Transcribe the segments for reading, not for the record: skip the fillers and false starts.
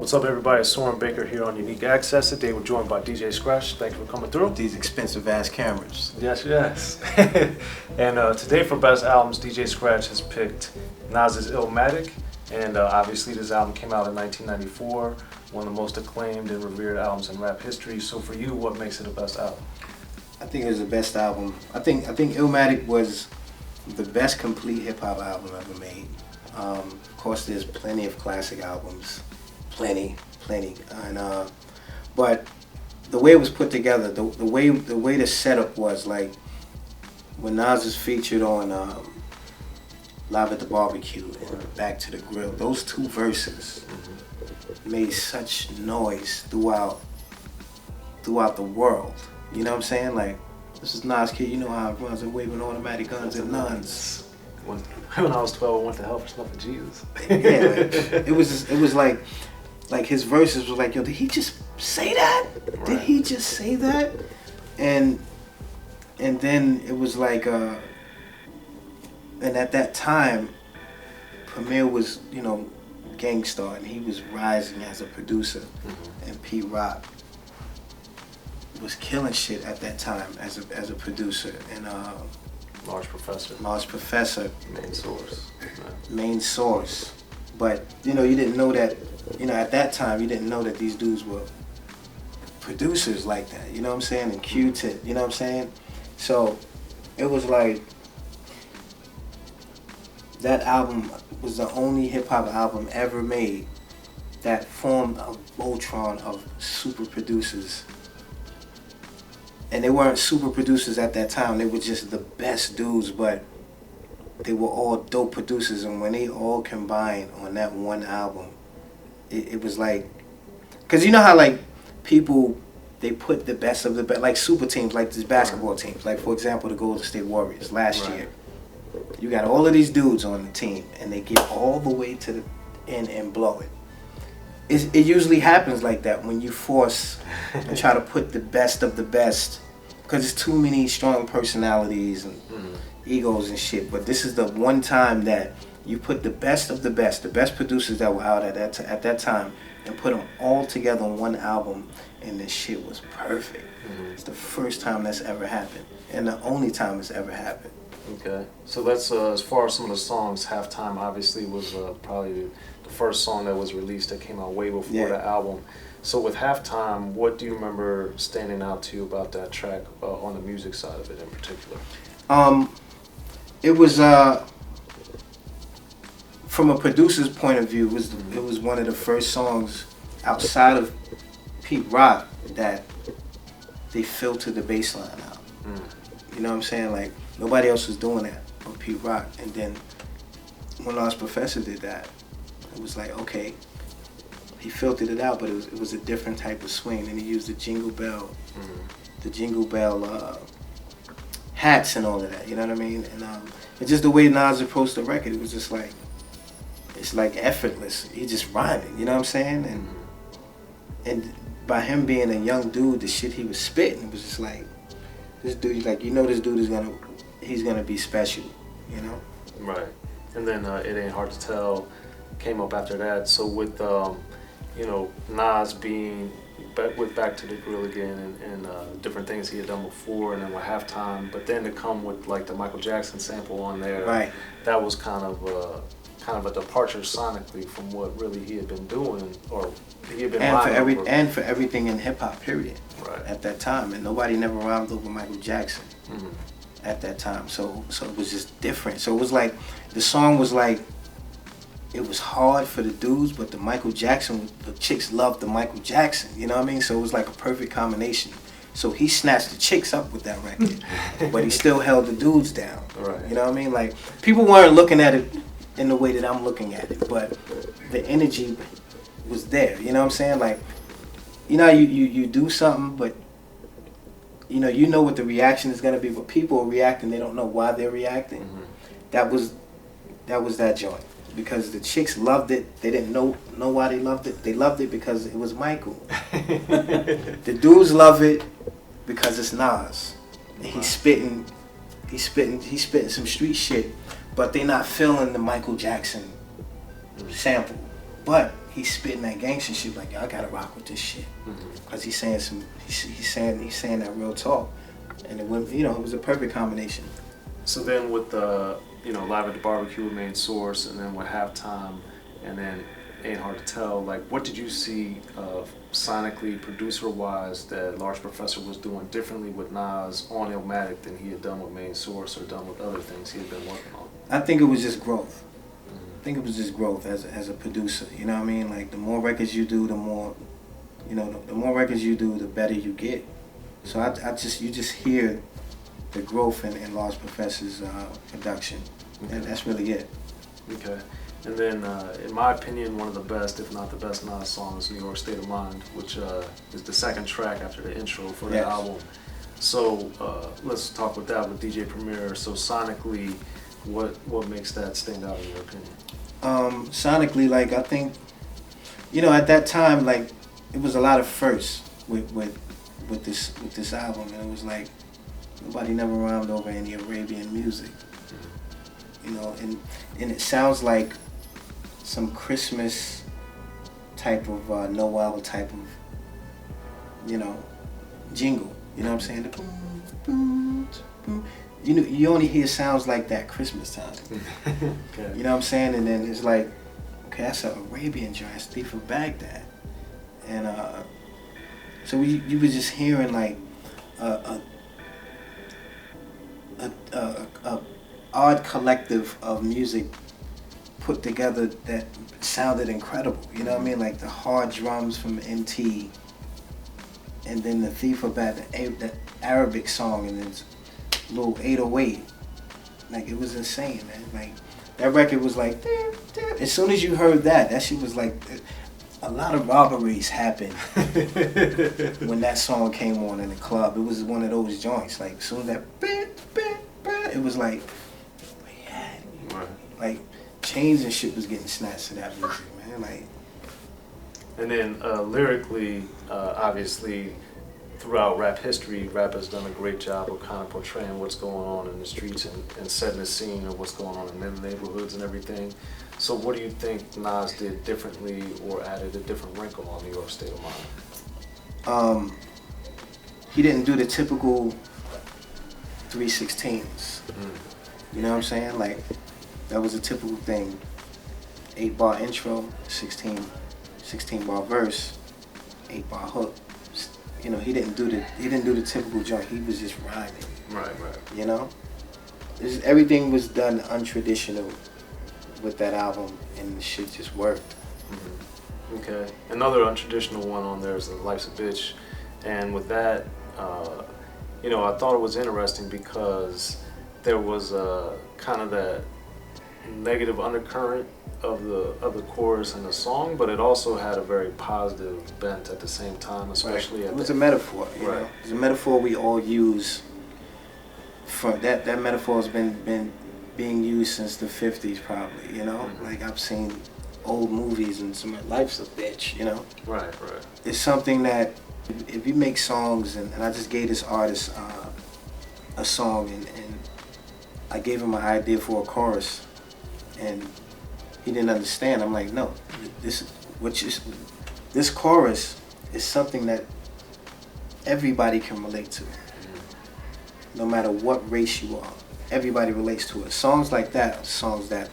What's up, everybody? It's Soren Baker here on Unique Access. Today we're joined by DJ Scratch. Thank you for coming through. These expensive ass cameras. Yes, yes. And today for Best Albums, DJ Scratch has picked Nas's Illmatic. And obviously this album came out in 1994, one of the most acclaimed and revered albums in rap history. So for you, what makes it the best album? I think it was the best album. I think Illmatic was the best complete hip hop album ever made. Of course, there's plenty of classic albums. Plenty, and but the way it was put together, the way the setup was, like when Nas is featured on Live at the Barbecue and Back to the Grill, those two verses made such noise throughout the world. You know what I'm saying? Like, this is Nas, kid, you know how it runs, and waving automatic guns at nuns. When I was 12, I went to hell for snuffing Jesus. Yeah, it was like his verses was like, yo, did he just say that? Right. Did he just say that? And then it was like, and at that time, Premier was, you know, Gangstar, and he was rising as a producer, and Pete Rock was killing shit at that time as a producer, and Large Professor. Main source. But, you know, you didn't know that, you know, at that time, you didn't know that these dudes were producers like that, you know what I'm saying? And Q-Tip, you know what I'm saying? So, it was like, that album was the only hip-hop album ever made that formed a Voltron of super producers. And they weren't super producers at that time, they were just the best dudes, but they were all dope producers, and when they all combined on that one album, it was like, because you know how like people, they put the best of the best, like super teams, like these basketball teams, like for example the Golden State Warriors last year. You got all of these dudes on the team, and they get all the way to the end and blow it. It usually happens like that when you force and try to put the best of the best, because there's too many strong personalities and egos and shit. But this is the one time that you put the best of the best producers that were out at that time, and put them all together on one album, and this shit was perfect. It's the first time that's ever happened, and the only time it's ever happened. Okay, so that's as far as some of the songs. Halftime obviously was probably the first song that was released that came out way before the album. So with Halftime, what do you remember standing out to you about that track on the music side of it in particular? It was from a producer's point of view, it was one of the first songs outside of Pete Rock that they filtered the bass line out. You know what I'm saying? Like, nobody else was doing that but Pete Rock. And then when Large Professor did that, it was like, okay, he filtered it out, but it was a different type of swing. And he used the jingle bell, hats and all of that. You know what I mean? And it's just the way Nas approached the record. It was just like, it's like effortless. He just rhyming. You know what I'm saying? And by him being a young dude, the shit he was spitting, it was just like, this dude, like, you know, this dude he's gonna be special, you know? Right. And then It Ain't Hard to Tell came up after that. So with, you know, Nas being with Back to the Grill again and different things he had done before, and then with Halftime, but then to come with like the Michael Jackson sample on there, right? That was kind of a departure sonically from what really he had been doing, or he had been and for everything in hip hop, period. Right. At that time, and nobody never rhymed over Michael Jackson at that time. So it was just different. So it was like the song was like, it was hard for the dudes, but the chicks loved the Michael Jackson. You know what I mean? So it was like a perfect combination. So he snatched the chicks up with that record, but he still held the dudes down. Right. You know what I mean? Like, people weren't looking at it in the way that I'm looking at it, but the energy was there. You know what I'm saying? Like, you know, you do something, but you know what the reaction is gonna be, but people are reacting, they don't know why they're reacting. That was that joint. Because the chicks loved it, they didn't know why they loved it. They loved it because it was Michael. The dudes love it because it's Nas. And he's spitting some street shit, but they're not feeling the Michael Jackson sample. But he's spitting that gangster shit like, yo, I gotta rock with this shit, cause he's saying that real talk, and it went, you know, it was a perfect combination. So then with the, you know, Live at the Barbecue with Main Source, and then with Halftime, and then Ain't Hard to Tell, like, what did you see sonically, producer-wise, that Large Professor was doing differently with Nas on Illmatic than he had done with Main Source or done with other things he had been working on? I think it was just growth. I think it was just growth as a producer. You know what I mean? Like, the more records you do, the more, you know, the more records you do, the better you get. So you just hear the growth in Large Professor's production, and that's really it. Okay. And then, in my opinion, one of the best, if not the best Nas song is New York State of Mind, which is the second track after the intro for the album. So let's talk with that with DJ Premier. So sonically, what makes that stand out in your opinion? Sonically, like, I think, you know, at that time, like, it was a lot of firsts with this album, and it was like nobody never rhymed over any Arabian music. You know, and it sounds like some Christmas type of Noel type of, you know, jingle. You know what I'm saying? The boom, boom, boom. You know, you only hear sounds like that Christmas time. Okay. You know what I'm saying? And then it's like, okay, that's an Arabian joint. It's Thief of Baghdad. And so you were just hearing like a odd collective of music put together that sounded incredible. You know what I mean? Like the hard drums from MT, and then the Thief of Baghdad, the Arabic song, and then little 808. Like, it was insane, man. Like, that record was like, as soon as you heard that shit was like, a lot of robberies happened when that song came on in the club. It was one of those joints. Like, as soon as that, it was like, like, chains and shit was getting snatched to that music, man. Like, and then lyrically, obviously, throughout rap history, rap has done a great job of kind of portraying what's going on in the streets and setting the scene of what's going on in the neighborhoods and everything. So what do you think Nas did differently or added a different wrinkle on New York State of Mind? He didn't do the typical 3/16s. You know what I'm saying? Like, that was a typical thing. 8-bar intro, 16 bar verse, 8-bar hook. You know, he didn't do the typical joint. He was just rhyming. Right. You know, everything was done untraditional with that album, and the shit just worked. Okay. Another untraditional one on there is Life's a Bitch, and with that, you know, I thought it was interesting because there was kind of that negative undercurrent of the chorus and the song, but it also had a very positive bent at the same time, especially it was a metaphor. You know? It's a metaphor we all use. From that metaphor has been being used since the 50s, probably. You know, like, I've seen old movies and some Life's a Bitch. You know, right. It's something that if you make songs, and I just gave this artist a song, and I gave him an idea for a chorus, and he didn't understand. I'm like, no, this chorus is something that everybody can relate to. No matter what race you are, everybody relates to it. Songs like that are songs that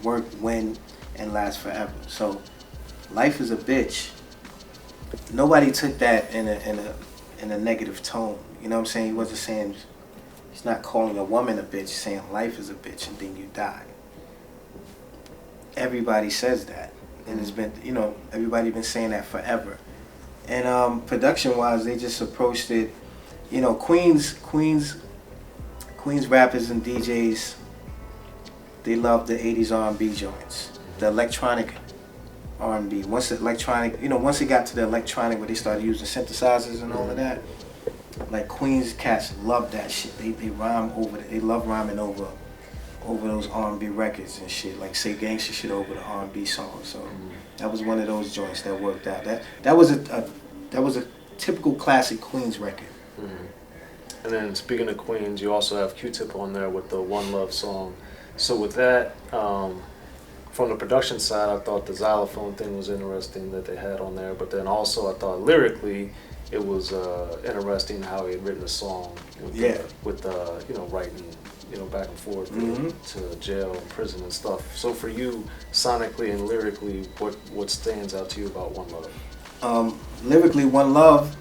work, win, and last forever. So, Life is a Bitch. Nobody took that in a negative tone. You know what I'm saying? He wasn't saying, he's not calling a woman a bitch, saying life is a bitch and then you die. Everybody says that, and it's been, you know, everybody been saying that forever. And production-wise, they just approached it, you know, Queens rappers and DJs, they love the 80s R&B joints, the electronic R&B. Once it got to the electronic where they started using synthesizers and all of that, like, Queens cats love that shit. They rhyme over it. They love rhyming over those R&B records and shit, like say gangster shit over the R&B songs. So that was one of those joints that worked out. That was a typical classic Queens record. And then speaking of Queens, you also have Q-Tip on there with the One Love song. So with that, from the production side, I thought the xylophone thing was interesting that they had on there. But then also, I thought lyrically, it was interesting how he had written a song with you know, writing, you know, back and forth to jail and prison and stuff. So for you, sonically and lyrically, what stands out to you about One Love? Lyrically, One Love,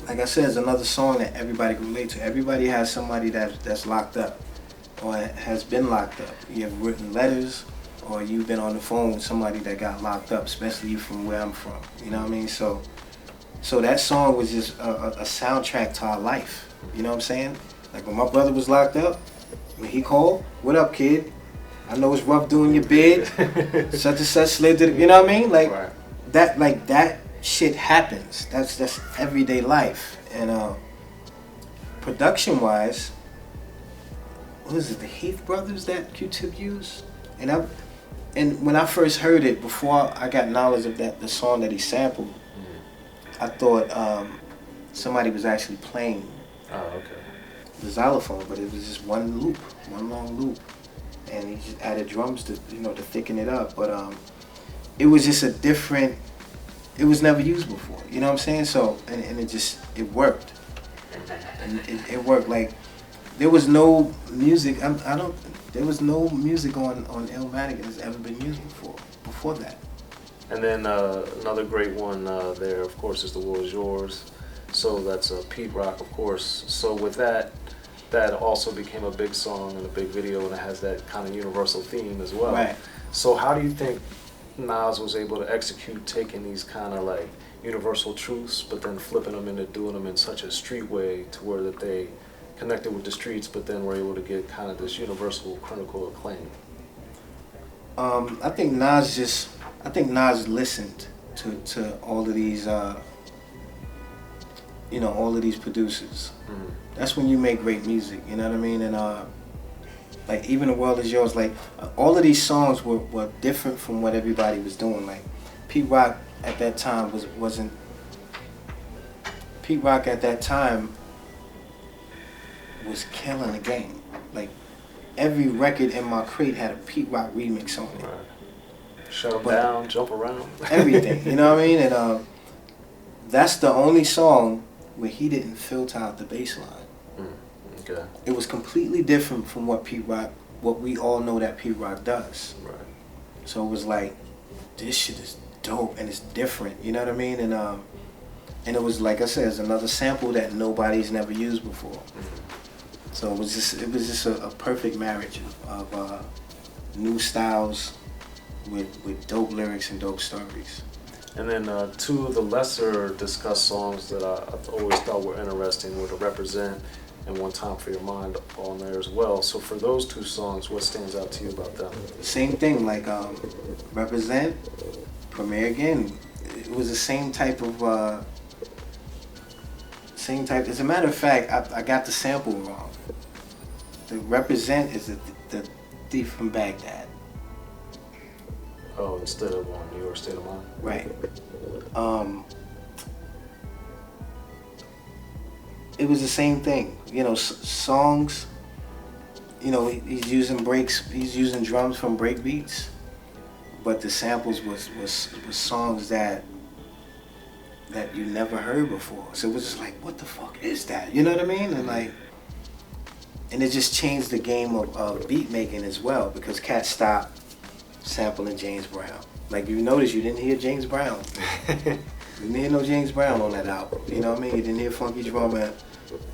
like I said, is another song that everybody can relate to. Everybody has somebody that's locked up or has been locked up. You have written letters or you've been on the phone with somebody that got locked up, especially you from where I'm from. You know what I mean? So that song was just a soundtrack to our life. You know what I'm saying? Like when my brother was locked up, when he called, "What up, kid? I know it's rough doing your bid. Such and such slid to the," you know what I mean? Like that shit happens. That's everyday life. And production wise, what is it? The Heath Brothers that Q-Tip used? And when I first heard it, before I got knowledge of the song that he sampled, I thought somebody was actually playing the xylophone, but it was just one long loop, and he just added drums to, you know, to thicken it up. But it was just a different. It was never used before. You know what I'm saying? So and it worked, and it worked. Like there was no music. There was no music on Illmatic that's ever been used before that. And then another great one there, of course, is The War Is Yours. So that's Pete Rock, of course. So with that also became a big song and a big video, and it has that kind of universal theme as well. Right. So how do you think Nas was able to execute taking these kind of like universal truths, but then flipping them into doing them in such a street way to where that they connected with the streets, but then were able to get kind of this universal critical acclaim? I think Nas listened to all of these, you know, all of these producers. That's when you make great music, you know what I mean? And like even The World Is Yours, like all of these songs were different from what everybody was doing. Like Pete Rock at that time wasn't. Pete Rock at that time was killing the game. Like every record in my crate had a Pete Rock remix on it. Right. Shut them down, jump around. Everything, you know what I mean? And that's the only song where he didn't filter out the bass line. Okay. It was completely different from what we all know that Pete Rock does. Right. So it was like, this shit is dope and it's different, you know what I mean? And it was, like I said, it's another sample that nobody's never used before. So it was just a perfect marriage of new styles with dope lyrics and dope stories. And then two of the lesser discussed songs that I've always thought were interesting were To Represent and One Time For Your Mind on there as well. So for those two songs, what stands out to you about them? Same thing, like Represent, Premiere Again. It was the same type. As a matter of fact, I got the sample wrong. The Represent is the Thief from Baghdad. Oh, instead of on New York State of Mind? Right. It was the same thing. You know, songs, you know, he's using drums from break beats, but the samples was songs that you never heard before. So it was just like, what the fuck is that? You know what I mean? And it just changed the game of beat making as well, because cats stopped sampling James Brown. Like you notice, you didn't hear James Brown. You didn't hear no James Brown on that album. You know what I mean? You didn't hear Funky Drummer,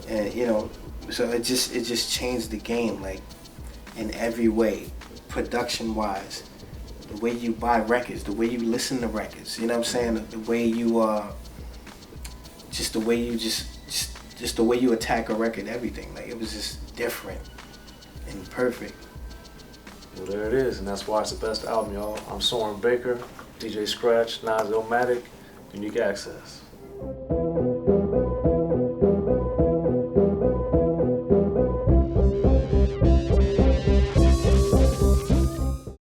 and you know, so it just changed the game, like in every way, production wise, the way you buy records, the way you listen to records. You know what I'm saying? The way you just the way you just the way you attack a record, everything. Like it was just different and perfect. Well, there it is, and that's why it's the best album, y'all. I'm Soren Baker, DJ Scratch, Nas Illmatic, Unique Access.